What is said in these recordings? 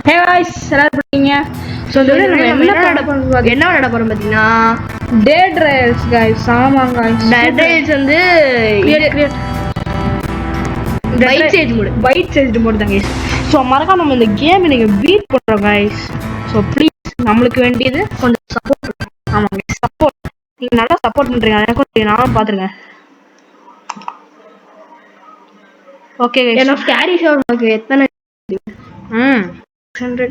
Hey guys, எல்லாரும் இருக்கீங்க. So இந்த வீடியோ நம்ம என்ன விளையாட போறோம் பாத்தீங்கன்னா Dead Rails guys. ஆமாங்க guys. Dead Rails வந்து பைட் சேஞ்ச் மோட் தான் guys. சோ மறக்காம நம்ம இந்த கேம் நீங்க பீட் பண்றோம் guys. சோ ப்ளீஸ் நமக்கு வேண்டியது கொஞ்சம் சப்போர்ட். ஆமாங்க சப்போர்ட். நீங்க நல்லா சப்போர்ட் பண்றீங்க. எனக்கு நானும் பாத்துறேன். Okay guys. என்ன ஸ்கேரி ஷோ உங்களுக்கு எத்தனை 100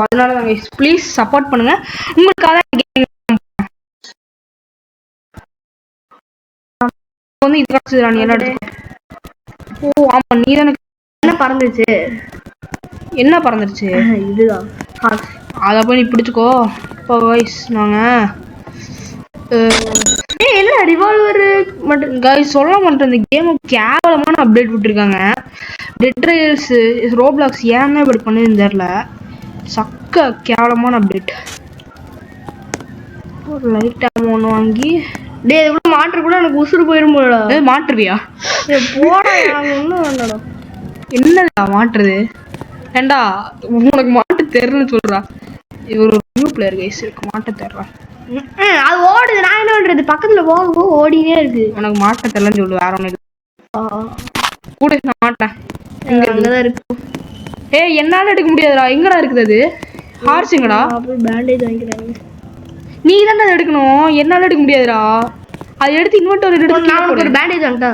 அதனால தான் guys ப்ளீஸ் சப்போர்ட் பண்ணுங்க. உங்களுக்காக வந்து இது கிடைச்சதுடா நீ என்ன எடுத்து. ஓ ஆமா நீ தான என்ன பறந்துருச்சு இதுதான் அத போய் நீ பிடிச்சுக்கோ. இப்போ guys நாங்க என்ன ரிவால்வர் மட்டும் guys சொல்ல மாட்டேன். இந்த கேம் கேவலமான அப்டேட் விட்டுருக்காங்க. டெட் ரேல்ஸ் ரோப்ளாக்ஸ் ஏன்னா இப்படி பண்ணுதுன்னு தெரியல. சக்க கேவலமான அப்டேட். ஒரு லைட் ஒன்று வாங்கி டே இது கூட மாற்று கூட எனக்கு உசுறு போயிடும் போடா. மாற்றுவியா போடா ஒன்றும் வேண்டாடா. என்னடா மாற்றுறது ஏண்டா உனக்கு மாட்டு தெரியலன்னு சொல்றா. இவர் ஒரு நியூ பிளேயர் கைஸ் இருக்கு மாட்ட தெரியல. அது ஓடுது நான் என்ன பண்றது பக்கத்துல போக ஓடினே இருக்கு. உனக்கு மாட்ட தெரியலன்னு சொல்லு வேற ஒண்ணு கூட நான் மாட்டேன். அங்கதான் இருக்கு. ஏய் என்னால எடுக்க முடியாதுடா. எங்கடா இருக்குது அது ஹார்ஸ் எங்கடா. பேண்டேஜ் வாங்கிக்கிறாங்க. நீ தானே எடுக்கணும். என்னால எடுக்க முடியாதுடா. அது எடுத்து இன்வென்டரி எடுத்து நான் ஒரு பேண்டேஜ் வாங்கடா.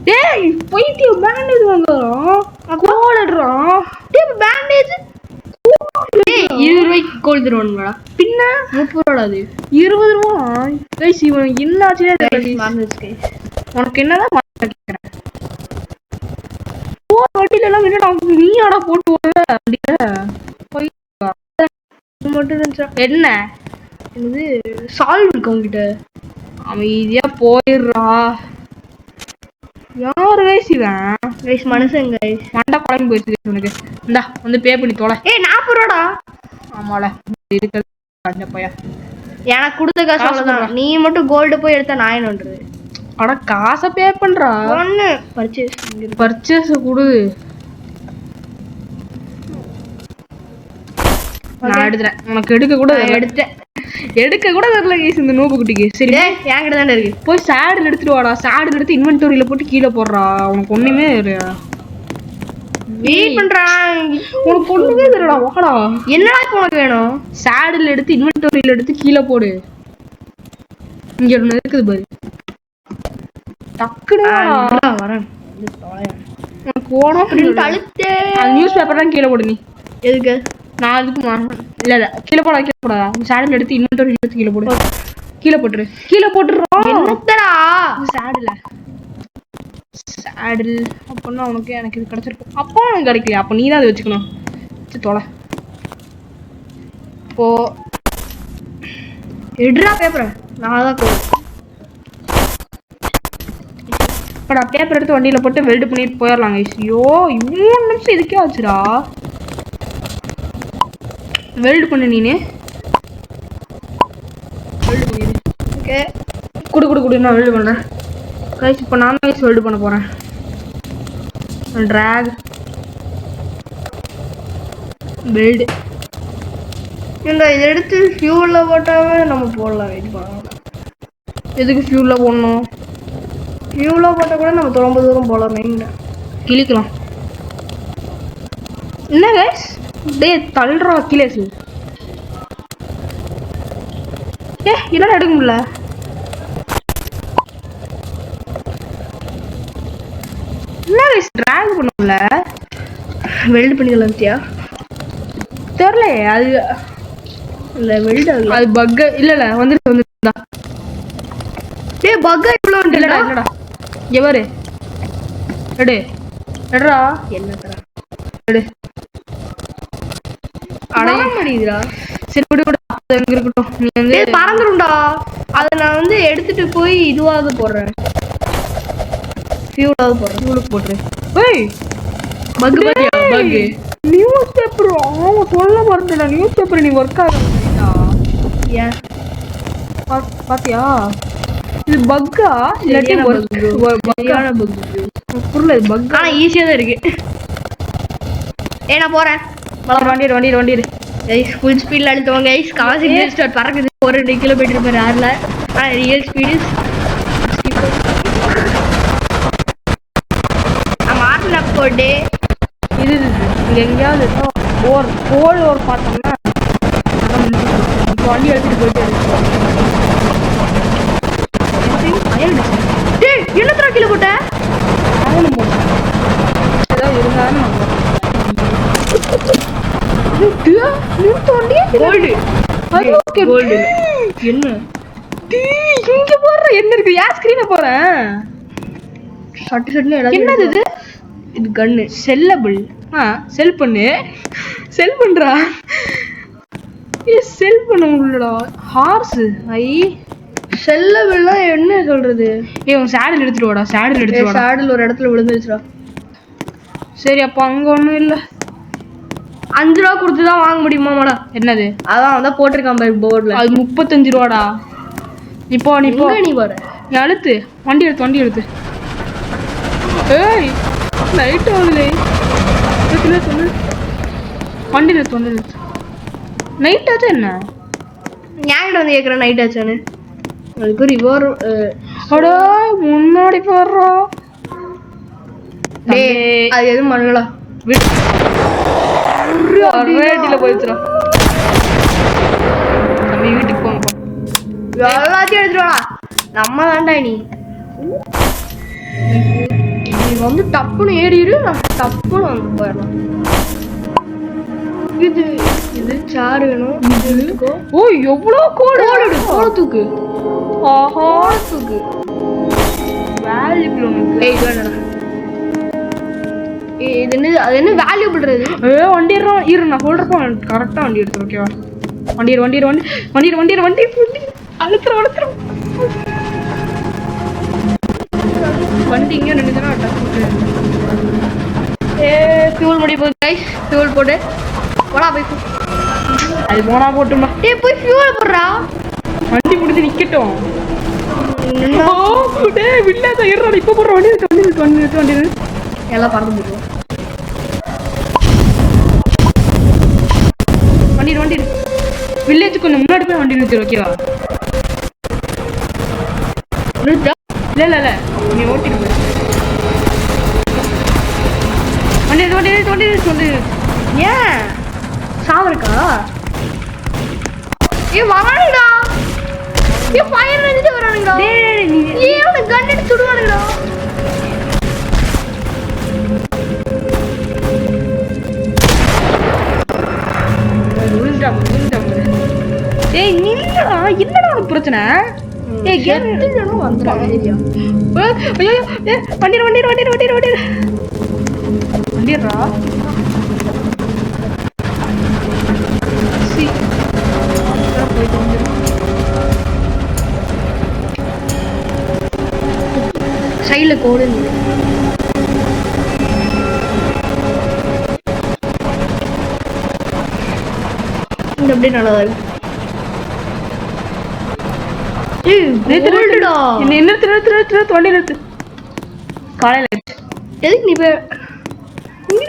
டேய் போய்ட்டியோ பேண்டேஜ் வாங்குறோம் கோல்டுறோம். டேய் பேண்டேஜ் 20 ரூபாய்க்கு கோல்ட் தருவானுங்கடா. பின்ன 30 ரூபாடா அது 20 ரூபாய். கைஸ் இவன் என்னாச்சே தெரியல. உனக்கு என்னதான் கேக்குறேன். ஓ வட்டில எல்லாம் என்னடா நீ ஆடா போட்டு வர அப்படியே போய் மட்டும் என்ன இது சால்வ் இருக்கு உங்ககிட்ட அமைதியா போயிடுறா. யாரு கைஸ் இவன் கைஸ் மனுஷன் கைஸ் மண்டை குழம்பு போயிடுச்சு உனக்கு. இந்தா வந்து பே பண்ணி தோலை. ஏய் 40 ரூபாடா. ஆமால இருக்கிறது அந்த பையா எனக்கு கொடுத்த காசு அவ்வளவுதான். நீ மட்டும் கோல்டு போய் எடுத்தா நான் என்ன பண்றது. அட காசை பே பண்றா. ஒண்ணு பர்ச்சேஸ் கொடு. நான் எடுத்துறேன். உனக்கு எடுக்க கூட தெரியல கைஸ் இந்த நோபு குட்டிக்கு. சரி என்கிட்ட தானே இருக்கு. போய் சேடில் எடுத்துட்டு வாடா. சேடில் எடுத்து இன்வென்டரியில போட்டு கீழே போடுறா. உனக்கு ஒண்ணுமே வெயிட் பண்றான். உனக்கு ஒண்ணுமே தெரியலடா. வாடா என்னடா இப்போ உனக்கு வேணும். சேடில் எடுத்து இன்வென்டரியில எடுத்து கீழே போடு. இங்க ஒண்ணு இருக்குது பாரு. டக்குடா வரேன். உனக்கு ஓடும் பிரிண்ட் அழுத்தே. அந்த நியூஸ் பேப்பர் தான் கீழே போடு. நீ எதுக்கு நான் அதுக்கு இல்ல கீழே போடா. சேடில் எடுத்து இன்வென்டரி எடுத்து கீழே போடு. கீழே போட்டுறோம். என்னடா சேடில் அப்படின்னா உனக்கு எனக்கு இது கிடைச்சிருக்கும். அப்போ எனக்கு கிடைக்கலையா. அப்போ நீ தான் அதை வச்சுக்கணும். தொலை இப்போ எடுறா பேப்பரை. நான் தான் இப்படா பேப்பர் எடுத்து வண்டியில போட்டு வெல்டு பண்ணிட்டு போயிடலாங்க. ஐயோ 3 நிமிஷம் இதுக்கே ஆச்சுடா. வெல்டு பண்ணு நீனு. வெல்டு பண்ணிடு. ஓகே குடு நான் வெல்டு பண்றேன். கைஸ் இப்போ நான் கைஸ் வெல்டு பண்ண போறேன். டிராக் வெல்டு இந்த இதை எடுத்து ஃபியூல்ல போட்டாவே நம்ம போடலாம். வெயிட் பண்ணலாம். எதுக்கு ஃபியூல்ல போடணும். ஃபியூல்ல போட்டா கூட நம்ம ரொம்ப தூரம் போகலாம். மெயின்ல கிளிக்கலாம். என்ன கைஸ் டேய் தள்ளுறா கிலேஸ். என்னடா எடுக்க முடியல. என்ன கைஸ் டிராக் பண்ண முடியல. வெல்டு பண்ணிக்கலாம் பத்தியா தெரியல. அது இல்ல வெல்டு அது பக் இல்ல வந்துருந்தா. டேய் பக் இவ்வளவு இல்லடா. எவரு எடுடா என்ன தர எடு அடைய முடியுதுடா. சரி விடு எங்க இருக்கட்டும். நீ வந்து பறந்துரும்டா. அதை நான் வந்து எடுத்துட்டு போய் இதுவாக போடுறேன். ஃபியூலாக போடுறேன். ஃபியூலுக்கு போட்டுறேன். ஏய் பக் பாத்தியா பக் நியூஸ் பேப்பர். ஆமா சொல்ல மறந்துடா. நியூஸ் பேப்பர் நீ ஒர்க் ஆகுதா. ஏன் பாத்தியா இது பக்கா இல்லாட்டி பக்கான பக் புரியல. இது பக் ஆனா ஈஸியா தான் இருக்கு. நான் போறேன். வண்டி கைஸ் ஃபுல் ஸ்பீட்ல அழுத்துவோம் கைஸ். காசு இன்வெஸ்ட் பறக்குது 1 கிலோமீட்டர் per hourல. ரியல் ஸ்பீடு மாட்டின போட்டு இது எங்கேயாவது ஒரு பார்த்தோம்னா வண்டி எடுத்துட்டு போயிட்டு என்ன கீழே போட்ட ஏதாவது இருந்தாலும் என்ன இங்க போடுற என்ன இருக்கு யார் ஸ்கிரீன போறேன் என்னது இது கன்னு செல்லபிள் செல் பண்ணு செல் பண்றா செல் பண்ண முடியலடா ஹார்ஸ் ஐ செல்லபிள்னா என்ன சொல்றது உன் சேடல் எடுத்துட்டு வாடா சேடல் ஒரு இடத்துல விழுந்துருச்சுடா சரி அப்போ அங்க ஒண்ணும் இல்ல 5 ரூபா கொடுத்துதான் வாங்க முடியுமாடா என்னது அதான் போட்டிருக்கான் பாரு போர்டுல அது 35 ரூபாடா நீ வர நீ அழுத்து வண்டி எடுத்து ஏய் லைட் ஆகுது வண்டி எடுத்து நைட் ஆச்சு என்ன ஞாயிறு வந்து கேட்குறேன் நைட் ஆச்சானு அதுக்கு ரிவர் முன்னாடி போடுறோம் அது எதுவும் பண்ணலாம் போயிடுச்சுடா நம்ம வீட்டுக்கு போங்க எல்லாத்தையும் எடுத்துருவாடா நம்ம தாண்டா நீ வந்து டப்புன்னு ஏறிடு நான் டப்புன்னு வந்து போயிடலாம் இது சார் வேணும் ஓ எவ்வளோ கோடு தூக்கு ஆஹா தூக்கு வேல்யூபிள் உனக்கு இது என்ன வேல்யூபிள் வண்டி இரு நான் சொல்றப்போ கரெக்டா வண்டி எடுத்து ஓகேவா வண்டி அழுத்துறோம் வண்டி இங்கே நின்றுச்சுன்னா ஃபியூல் முடி போகுது கைஸ் ஃபியூல் போட்டு போடா போய் அது போனா போட்டுமா போய் ஃபியூல் போடுறா வண்டி முடிஞ்சு நிக்கட்டும் வில்லாத ஏறா இப்ப போடுற வண்டி எல்லாம் பறந்து போடுவோம் வண்டி வில்லேஜ் கொஞ்சம் முன்னாடி போய் வண்டி நிறுத்திடு ஓகேவா இல்ல நீ ஓட்டிட்டு போய் வண்டி ஏன் சாவருக்கா வரானுடா ஃபயர் நினைச்சு வரானுங்க கன் எடுத்து சுடுவானுடா ஏய் நில்லடா என்னடா உனக்கு பிரச்சனை ஏய் கேட்டும் வந்துறாங்க ஏரியா ஐயோ வண்டிரா சி போய் சைடுல கோடு இந்த அப்படியே நல்லா இருக்கு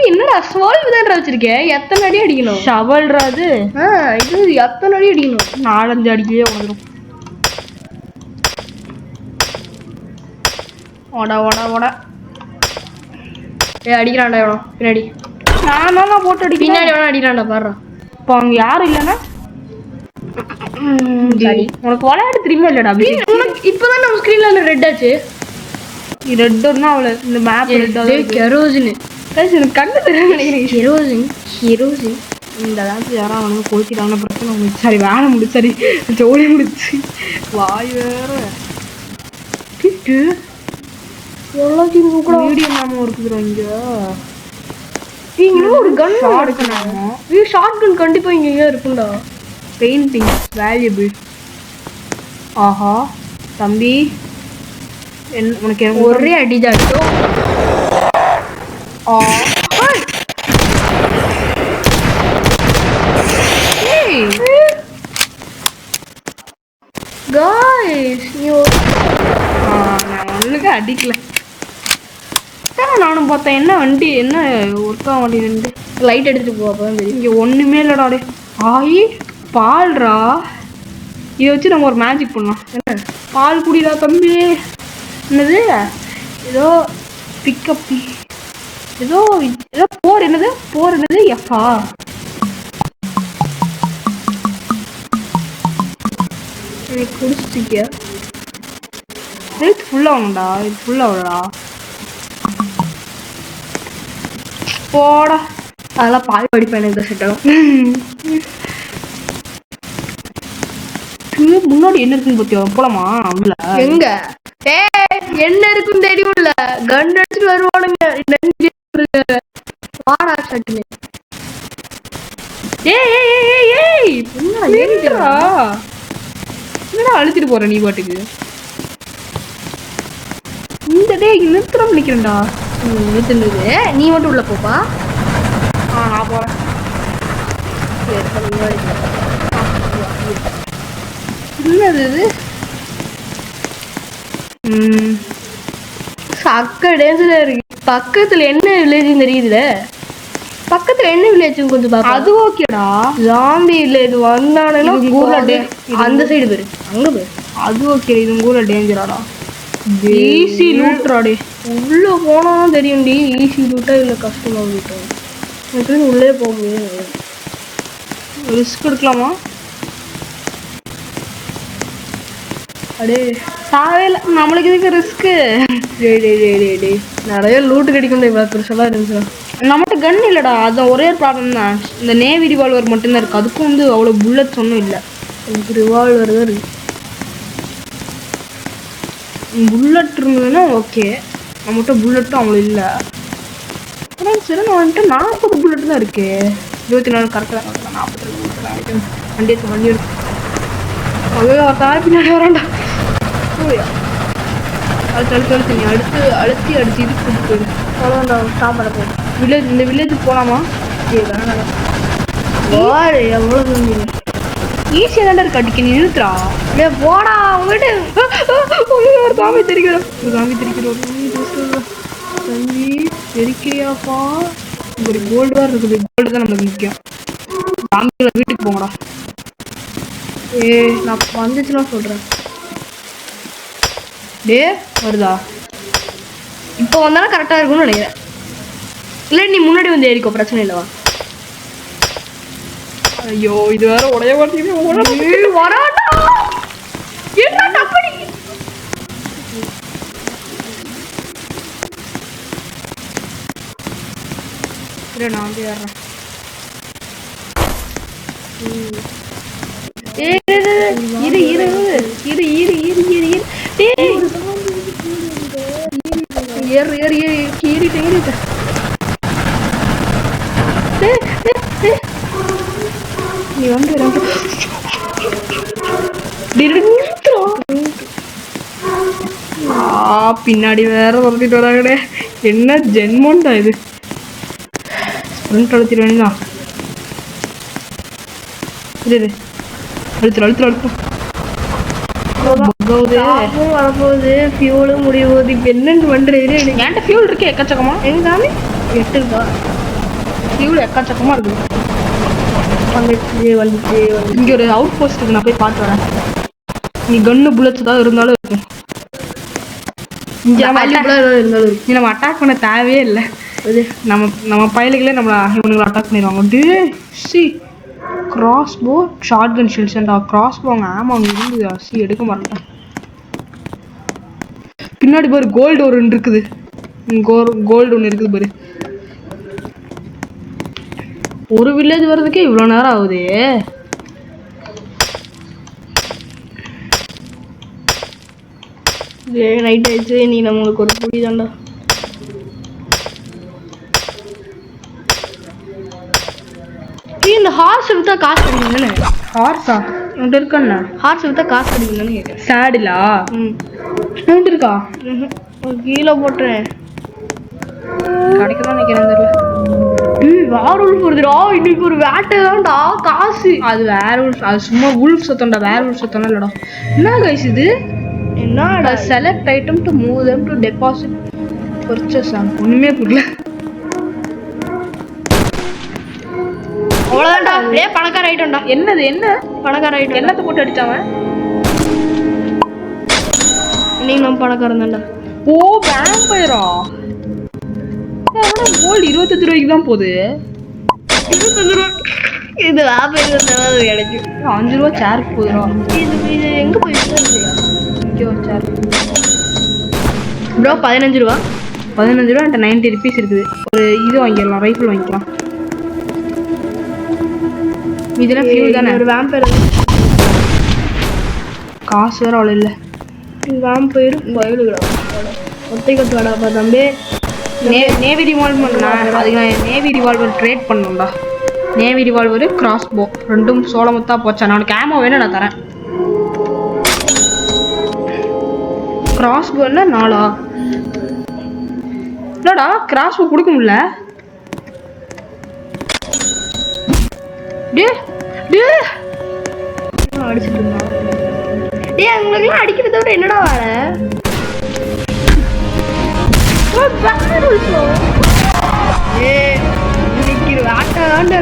என்னடா ஸ்வால்வ் தான் வச்சிருக்கேன் எத்தனை அடி அடிக்கணும் ஷவல்ரா அது இது எத்தனை அடி அடிக்கணும் 4-5 அடிக்கவே வந்துடும் ஓடா அடிக்கிறான்டா எவனோ பின்னாடி நான் போட்டு அடி பின்னாடி வேணா அடிக்கிறான்டா பாரு இப்போ அவங்க யாரும் இல்லைன்னா சரி உனக்கு விளையாட தெரியுமா இல்லடா உனக்கு இப்பதான் நம்ம ஸ்கிரீன்ல ரெட் ஆச்சு ரெட்னா அவளை இந்த மேப் கெரோசின் எனக்கு கண்ணு தெரியும் நினைக்கிறேன் ஹீரோசின் இந்த காலத்துல யாராவது அவனுக்கு கொளுத்திட்டாங்க பிரச்சனை முடிச்சு சரி வேலை முடிச்சு சரி ஜோலி முடிச்சு வாய் வேற கிட்டு எல்லாத்தையும் மீடியம் நாம இருக்குது இங்க ஒரு கன் ஷார்ட் கன் கண்டிப்பா இங்க இருக்கும்டா பெயிண்டிங் வேல்யூபிள் ஆஹா தம்பி உனக்கு ஒரே அடிதாட்டோ நான் ஒண்ணுக்கு அடிக்கல நானும் பார்த்தேன் என்ன வண்டி என்ன ஒர்க்கா வண்டி நின்று லைட் எடுத்துட்டு போ, அப்பதான் தெரியும். இங்க ஒண்ணுமே இல்லடா. டே ஆயி பால்ரா. இதை வச்சு நம்ம ஒரு மேஜிக் பண்ணலாம். என்ன பால் குடிடா தம்பி. என்னது ஏதோ பிக்கப் ஏதோ ஏதோ போர் என்னது எஃபா. எனக்கு குடிச்சிட்டியா? இது ஃபுல்லா ஆகணும்டா. இது ஃபுல்லா ஆகுடா. போடா. அதெல்லாம் பால் படிப்பேன், எனக்கு தான் செட் ஆகும். முன்னாடி என்ன இருக்குன்னு பத்தியா? போலாமா உள்ள? எங்க என்ன இருக்குன்னு தெரியும்ல, கன் அடிச்சுட்டு வருவானுங்க. வாடா சட்டுனு. என்னடா அழுத்திட்டு போற நீ பாட்டுக்கு? இந்த டே நிறுத்துறோம் நினைக்கிறேன்டா. நிறுத்துனது நீ மட்டும் உள்ள போப்பா. நான் போறேன். என்னது இது? சக்க டேன்ஸ்ல இருக்கு. பக்கத்துல என்ன வில்லேஜ் தெரியுதுல? பக்கத்துல என்ன வில்லேஜ் கொஞ்சம் பாப்பா. அது ஓகேடா. ஜாம்பி வில்லேஜ் வந்தானுன்னா ஊர்ல அந்த சைடு போயிரு, அங்க போயிரு. அது ஓகே. இது ஊர்ல டேஞ்சராடா. ஈஸி லூட்ராடே. உள்ள போனா தெரியும்டி, ஈஸி லூட்டா இல்ல கஷ்டமா லூட்டா. எனக்கு உள்ளே போக முடியாது. ரிஸ்க் எடுக்கலாமா? அடே தேவையில்ல, நம்மளுக்கு இதுக்கு ரிஸ்க்கு. நிறைய லூட்டு கிடைக்கும். இவ்வளோ பெருசெல்லாம் இருந்துச்சுன்னா நம்மகிட்ட கன் இல்லடா. அது ஒரே ப்ராப்ளம் தான். இந்த நேவி ரிவால்வர் மட்டும்தான் இருக்கு. அதுக்கும் வந்து அவ்வளோ புல்லட்ஸ் ஒன்றும் இல்லை. எனக்கு ரிவால்வர் தான் இருக்கு. புல்லட் இருந்ததுன்னா ஓகே. நம்மகிட்ட புல்லட்டும் அவ்வளோ இல்லை. ஆனால் சரி, நான் வந்துட்டு 40 புல்லட் தான் இருக்கு. 24 கரெக்டாக தான். 42 புல்லட் தான் இருக்கு. வண்டி எடுத்து அதே தாய் பின்னாடி வரான்டா. அடுத்து நீ அழுத்தி இது கூட்டு போயிடு. அவ்வளோண்டா, ஸ்டாப் பண்ண போகுது. இந்த வில்லேஜுக்கு போகலாமா? எவ்வளோ ஈஸியாக தாண்டா இருக்கு. அடிக்க நீ நிறுத்துறா. போடா உங்ககிட்ட. ஒரு சாமி தெரிக்கிறோம். தம்பி தெரிக்கிறியாப்பா? ஒரு கோல்டு தான் இருக்குது. கோல்டு தான் நம்மளுக்கு முக்கியம். சாமிகளை வீட்டுக்கு போங்கடா. நான் வந்துச்சுன்னா சொல்றேன். டே வருதா? இப்போ வந்தாலும் கரெக்டா இருக்கும்னு நினைக்கிறேன். இல்லை நீ முன்னாடி வந்து ஏறிக்கோ, பிரச்சனை இல்லைவா? ஐயோ, இது வேற உடைய மாட்டேங்குது. வராட்டா என்ன டப்படி. நான் வந்து ஏறேன். நீ வந்து பின்னாடி வேற வந்துட்டு வராங்கடே. என்ன ஜென்மோண்டா இது? ஸ்ப்ரிண்ட் அழுத்திட வேண்டியதான். அழுத்துறோம். வரப்போகுது, ஃபியூலும் முடிய போகுது. இப்போ என்னன்னு பண்றது? என்கிட்ட ஃபியூல் இருக்கு எக்கச்சக்கமா. எங்க சாமி 8 இருக்கா? ஃபியூல் எக்கச்சக்கமா இருக்குது. வந்துச்சு. இங்க ஒரு அவுட் போஸ்ட் இருக்கு, நான் போய் பார்த்து வரேன். நீ கன்னு புல்லட்ஸ் ஏதாவது இருந்தாலும் இருக்கும். நம்ம அட்டாக் பண்ண தேவையே இல்லை. நம்ம பயலுகளே இவனுங்களை அட்டாக் பண்ணிடுவாங்க. Crossbow shotgun shields and crossbow அவங்க ஆமா அவங்க இருந்து எடுக்க மாட்டேன். பின்னாடி பாரு கோல்டு ஒன்று இருக்குது. கோல்டு ஒன்று இருக்குது பாரு. ஒரு வில்லேஜ் வர்றதுக்கே இவ்வளோ நேரம் ஆகுது. நைட் ஆயிடுச்சு. நீ நம்மளுக்கு ஒரு புடி தாண்டா. இந்த ஹார்ஸ் வித்தா காசு கிடைக்குதுன்னு. ஹார்ஸா உன்ட்டு இருக்கண்ணா? ஹார்ஸ் வித்தா காசு கிடைக்குதுன்னு கேட்குறேன். சேடிலா? உன்ட்டு இருக்கா? கீழே போட்டுறேன். கிடைக்கதான் நினைக்கிறேன். தெரியல. வேர் வருதுடா. இன்னைக்கு ஒரு வேட்டை தான்டா காசு. அது வேற அது சும்மா உல்ஃப் சத்தம்டா. வேற உல்ஃப் சத்தம் இல்லடா. என்ன கைஸ் இது? என்னடா? Select item to move them to deposit purchase. ஒண்ணுமே புரியல. பணக்கார ஐட்டம்டா. என்னது என்ன பணக்கார ஐட்டம். என்னத்தை போட்டு அடிச்சாவன்? இன்னைக்கு நம்ம பணக்காரன் தான்டா. ஓ வேம்பயரா? கோல்டு 25 ரூபாய்க்கு தான் போகுது. 25 ரூபா. இது வேம்பயர் கிடைக்கும். 5 ரூபா சேருக்கு போகுதுரா. இது எங்க போயிடுச்சு? இங்கே ஒரு சேர் ப்ரோ 15 ரூபா. 15 ரூபா. 90 ருபீஸ் இருக்குது. ஒரு இது வாங்கிடலாம், ரைஃபிள் வாங்கிக்கலாம். இதெல்லாம் ஃபியூல் தானே. ஒரு வேம்பயர் காசு வேற அவ்வளோ இல்லை. வேம்பயர் பயிலுடா. ஒத்தை கட்டு வாடாப்பா தம்பி. நேவி ரிவால்வர் அதுக்கு நான் நேவி ரிவால்வர் ட்ரேட் பண்ணணும்டா. நேவி ரிவால்வர் கிராஸ் போ ரெண்டும் சோளமுத்தா போச்சா. நான் உனக்கு ஆமோ வேணும் நான் தரேன். கிராஸ் போ என்ன 4 இல்லடா கிராஸ் போ கொடுக்க முடியல. டே டே அடிச்சிட்டு இருந்தான். டேய் அவங்களுக்குலாம் அடிக்கிறத விட என்னடா வேலை?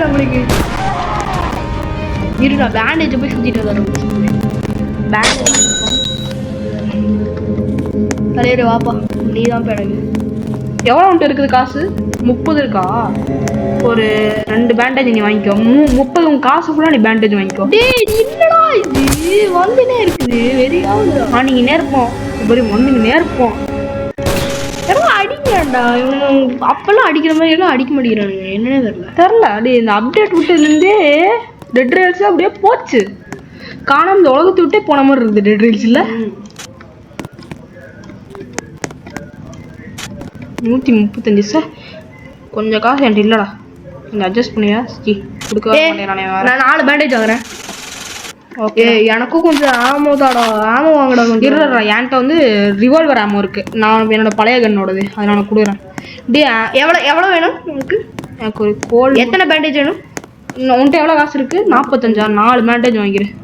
நம்மளுக்கு இருடா பேண்டேஜ் போய் சுத்திட்டு வரோம். பேண்டேஜ் தலையோட வாப்பா நீ தான் பேடகு. எவ்வளோ உன்ட்டு இருக்குது காசு? 30 இருக்கா? ஒரு 2 பேண்டேஜ் நீ வாங்கிக்கோ. 30 உன் காசு ஃபுல்லாக நீ பேண்டேஜ் வாங்கிக்கோ. டேய் என்னடா இது வந்துனே இருக்குது வெறியாவுது. நீங்கள் நேர்ப்போம் இப்படி வந்து நேர்ப்போம். அடிங்கடா இவனுங்க அப்பெல்லாம் அடிக்கிற மாதிரி எல்லாம் அடிக்க மாட்டேங்கிறானுங்க. என்னன்னே தெரில. அப்படி இந்த அப்டேட் விட்டதுலேருந்தே டெட் ரயில்ஸ் அப்படியே போச்சு. காணாம இந்த உலகத்தை விட்டே போன மாதிரி இருக்குது டெட் ரயில்ஸ். இல்லை 135 சார். கொஞ்சம் காசு என்கிட்ட இல்லைடா. கொஞ்சம் அட்ஜஸ்ட் பண்ணியா? கொடுக்க நான் 4 பேண்டேஜ் வாங்குறேன். ஓகே எனக்கும் கொஞ்சம் ஆமோ தாடா. ஆமோ வாங்கடா. கொஞ்சம் இருடா என்கிட்ட வந்து ரிவால்வர் ஆமோ இருக்கு. நான் என்னோட பழைய கண்ணோடது அதை நான் கொடுக்குறேன். டே எவ்வளோ வேணும் உங்களுக்கு? எனக்கு ஒரு கோல். எத்தனை பேண்டேஜ் வேணும்? உன்கிட்ட எவ்வளோ காசு இருக்கு? 45. 4 பேண்டேஜ் வாங்கிக்கிறேன்.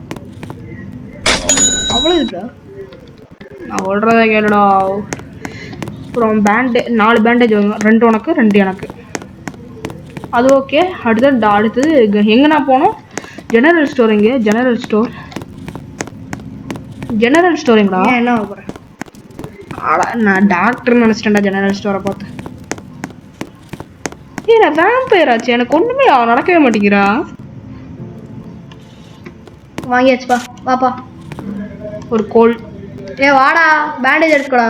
அவ்வளோ இருக்கா? நான் சொல்கிறத கேளுடா. அப்புறம் 4 பேண்டேஜ் வாங்க. 2 உனக்கு 2 எனக்கு. அது ஓகே. அடுத்தது எங்கண்ணா போனோம்? General store. இங்கே ஜெனரல் ஸ்டோர் எங்கடா? என்ன வாங்குறேன்? நான் டாக்டர்னு நினச்சிட்டேன்டா ஜெனரல் ஸ்டோரை பார்த்து. நான் வேம்பயர் ஆச்சு. எனக்கு ஒன்றுமே நடக்கவே மாட்டேங்கிறா. வாங்கியாச்சுப்பா வாப்பா. ஒரு கோல். வாடா பேண்டேஜ் எடுத்துக்கோடா.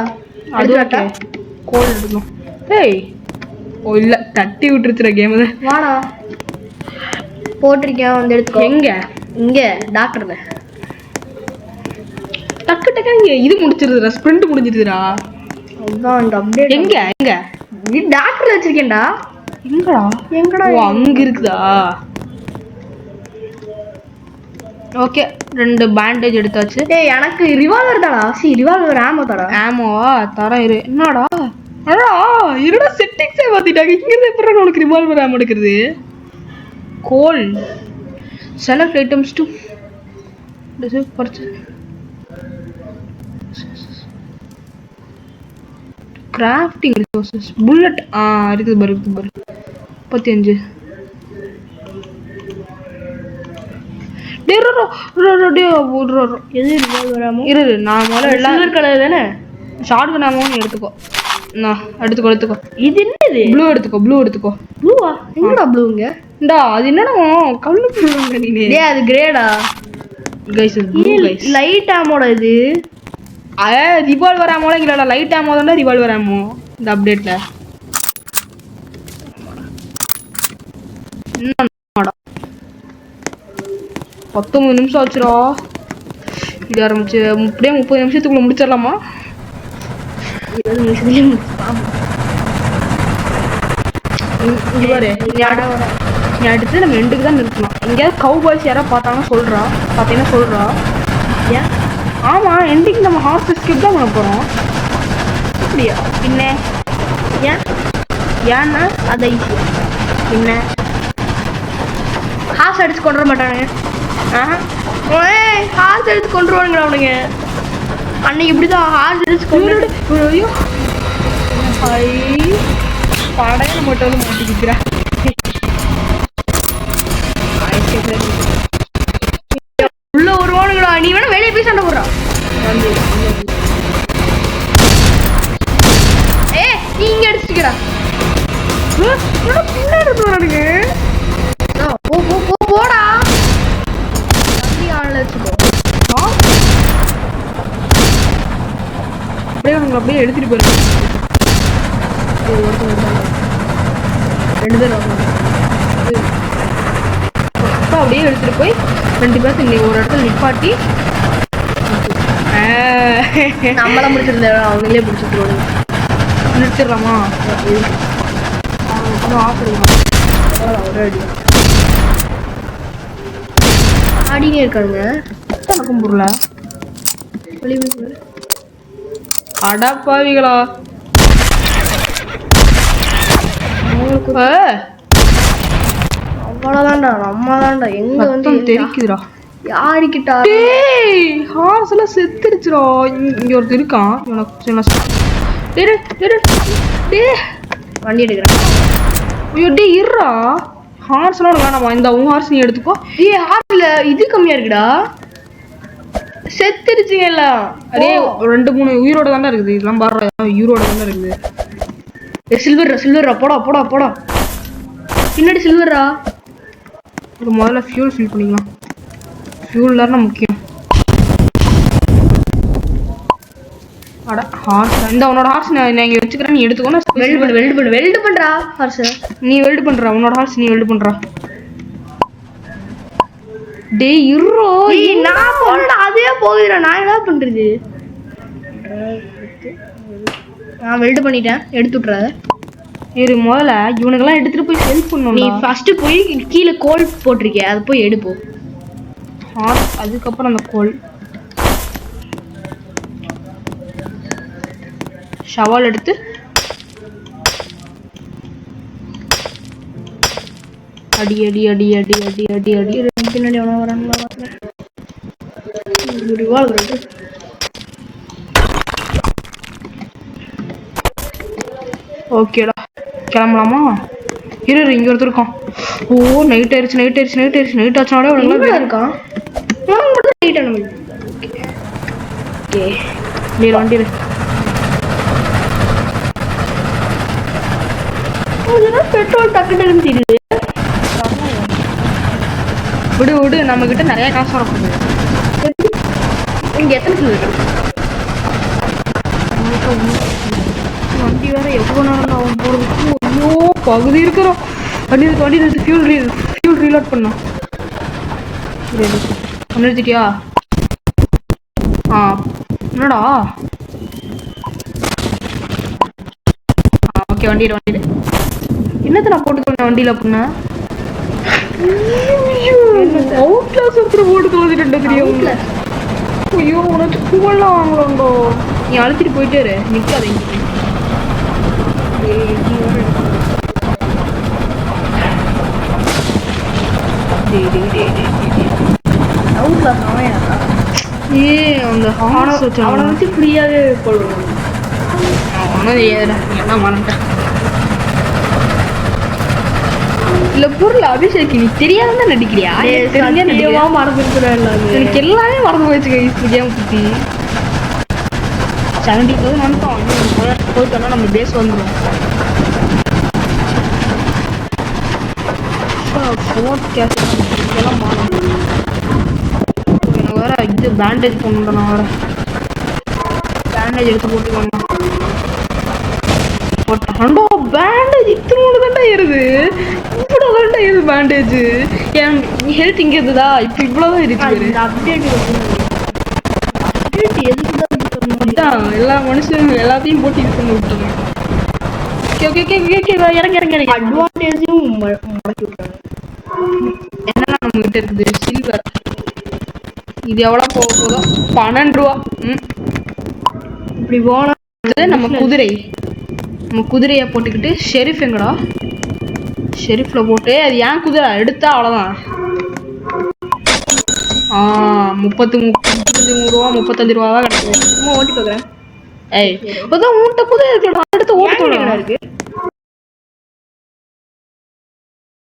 அது ஓகே. கோல் எடுக்கணும். ஏய் ஓ இல்லை தட்டி விட்டுருச்சுற கேமு. வாடா போட்டிருக்கேன் வந்து எடுத்துக்கோ. எங்க? இங்கே டாக்டர்ல டக்கு டக்கு இங்கே இது முடிச்சிருதுடா. ஸ்ப்ரிண்ட் முடிஞ்சிருதுடா. அதுதான் இந்த அப்டேட். எங்க எங்க நீ டாக்டர்ல வச்சிருக்கேன்டா. எங்கடா? எங்கடா? ஓ அங்க இருக்குதா? ஓகே 2 பேண்டேஜ் எடுத்தாச்சு. டேய் எனக்கு ரிவால்வர் தாடா. ரிவால்வர் ஆமோ தாடா. ஆமோவா தரேன் இரு. என்னடா அடா இருடா செட்டிங்ஸே மாத்திட்டாங்க. இங்கிருந்து எப்படி உனக்கு ரிவால்வர் ஆமோ எடுக்கிறது? Goal select items to purchase crafting resources bullet. இருக்குது பாரு 35. எது ரிவால்வர் ஆமோ? இரு நான் முதல்ல எல்லாம் கலர் தானே. ஷார்ட் கன் ஆமோ நீ எடுத்துக்கோ. எடுத்துக்கோ. இது என்னது? ப்ளூ எடுத்துக்கோ. ப்ளூவா? எங்கடா ப்ளூங்க? இந்தா அது என்னடா கல்லு ப்ளூங்க நீ. டேய் அது கிரேடா. Guys blue guys. லைட் ஆமோட இது. ரிவால்வர் ஆமோல இல்லடா. லைட் ஆமோ தான்டா ரிவால்வர் ஆமோ இந்த அப்டேட்ல. என்னடா 19 நிமிஷம் ஆச்சுடா. இது ஆரம்பிச்சு அப்படியே 30 நிமிஷத்துக்குள்ள முடிச்சிடலாமா? 20 நிமிஷத்துலயே இங்க பாரு. நீ அடுத்து நம்ம எண்டுக்கு தான் நிறுத்தணும். எங்கேயாவது கவுபாய்ஸ் யாராவது பார்த்தீங்கன்னா சொல்றா. ஏன்? ஆமா எண்டிங் நம்ம ஹார்ஸ் ஸ்கிப் தான் பண்ண போறோம். அப்படியா? பின்ன ஏன்னா அதை ஈஸியா பின்ன ஹார்ஸ் அடிச்சு கொண்டு வர மாட்டானுங்க. ஹார்ஸ் எடுத்து கொண்டு வருவானுங்க அவனுங்க. அன்னைக்கு இப்படிதான் ஹார்ஸ் அடிச்சு கொண்டு படையில மட்டும் வந்து மாட்டிக்கிறேன். போனுங்கடா. நீ வேணா வெளியே போய் சண்டை போடுறா. நீ இங்க அடிச்சுக்கிறா. போடா அப்படியே எடுத்துட்டு போயிருக்கேன். அப்படியே எடுத்துட்டு போய் 2 பேர்த்து ஒரு இடத்துல நிப்பாட்டி நம்மள முடிச்சிருந்த அவங்களே பிடிச்சிட்டு நிறுத்திடலாமா? ஆடினே இருக்கானுங்க. நடக்கும் பொருள அடப்பாவிகளா. அவ்வளவுதான்டா. நம்ம தான்டா எங்க வந்து தெரிக்குதுடா. யாருக்கிட்ட ஹார்ஸ் எல்லாம் செத்துருச்சுடா. இங்க ஒருத்தர் இருக்கான். வண்டி எடுக்கிறேன். ஐயோ டே இருடா. ஹார்ஸ் எல்லாம் வேணாமா? இந்த உன் ஹார்ஸ் நீ எடுத்துக்கோ. ஹார்ஸ்ல இது கம்மியா இருக்குடா. செத்துருச்சுங்க எல்லாம். அதே 2-3 உயிரோட தானே இருக்குது. இதெல்லாம் பாரு உயிரோட தானே இருக்குது. சில்வர்ரா போடா போடா போடா. பின்னாடி சில்வர்ரா. முதல்ல ஃபியூல் ஃபில் பண்ணிக்கலாம். ஃபியூல் தானே முக்கியம். அட ஹார்ஸ் இந்த உன்னோட ஹார்ஸ் நான் இங்கே வச்சுக்கிறேன். நீ எடுத்துக்கோ. வெல்டு பண்றா ஹார்ஸ். நீ வெல்டு பண்றா. உன்னோட ஹார்ஸ் நீ வெல்டு பண்றா. டேய் இருறோ. நான் போறடா. அதே போகுதுடா. நான் என்ன பண்றது? நான் வெல்டு பண்ணிட்டேன். எடுத்து விட்றா. இரு முதல்ல இவனுக்கெல்லாம் எடுத்துட்டு போய் ஹெல்ப் பண்ணணும். நீ ஃபர்ஸ்ட் போய் கீழே கோல் போட்டிருக்கே அது போய் எடுப்போம். ஹார்ஸ் அதுக்கப்புறம் அந்த கோல். ஷவால் எடுத்து அடி அடி அடி அடி அடி அடி அடி. பின்னாடி எவ்வளோ வராங்களா பார்க்குறேன். ஓகேடா கிளம்பலாமா? இரு இங்க ஒருத்தர் இருக்கான். ஓ நைட் ஆயிடுச்சு. நைட் ஆச்சுனாலே இருக்கான். நீ வண்டி பெட்ரோல் டக்குன்னு தெரியுது. விடு விடு. நம்ம கிட்ட நிறைய காசு வரப்போகுது. இங்க எத்தனை கிலோமீட்டர்? வண்டி வேற எவ்வளோ நேரம் அவன் போகிறதுக்கு. ஐயோ பகுதி இருக்கிறோம். வண்டி நிறுத்து. ஃபியூல் ரீலோட் பண்ணோம். நிறுத்திட்டியா? என்னடா? ஓகே வண்டியில என்னத்தை நான் போட்டுக்கணும் வண்டியில அப்படின்னா அவுட் கிளாஸ் ஒருத்தர் போட்டு தோதிட்டு தெரியும். ஐயோ உனக்கு பூவெல்லாம் வாங்கலாம்டோ. நீ அழுத்திட்டு போயிட்டே இரு. நிற்காத. அந்த ஹார்ஸ் வச்சு அவனை வச்சு ஃப்ரீயாவே கொள்ளுவோம். என்ன மறந்துட்டேன். இல்ல பொருள் அபிஷேக் நீ தெரியாதான் நடிக்கிறியா? மறந்துருக்குறேன். எனக்கு எல்லாமே மறந்து போயிடுச்சு. கேம் பத்தி 70,000 வந்துட்டோம். போயிட்டோம்னா நம்ம பேஸ் வந்துடும். இதெல்லாம் மாறும். எனக்கு வேற இது பேண்டேஜ் போடணும். நான் வேற பேண்டேஜ் எடுத்து போட்டுக்கோங்க. போட்டோ பேண்டேஜ் இத்தனோடு தாண்டா ஏறுது. இவ்வளோ தாண்டா ஏறுது பேண்டேஜ். என் ஹெல்த் இங்கே இருந்ததா? இப்போ இவ்வளோதான் இருக்கு. அதான் எல்லா மனுஷனும் எல்லாத்தையும் போட்டு இது பண்ணி விட்டுருங்க. இறங்கி அட்வான்டேஜும் முடக்கி விட்டாங்க. என்னெல்லாம் நம்ம கிட்ட இருக்குது? சில்வர். இது எவ்வளோ போக போதோ? 12 ரூபா. இப்படி போனா நம்ம குதிரையை போட்டுக்கிட்டு ஷெரீஃப் எங்கடா? ஷெரீஃப்ல போட்டு அது ஏன் குதிரை எடுத்தா அவ்வளோதான். 35 ரூபா 35 ரூபா தான் கிடைக்கும். சும்மா ஓட்டி பார்க்குறேன். ஏய் அதான் உன்கிட்ட குதிரை இருக்கா? அடுத்து ஓட்டு இருக்கு.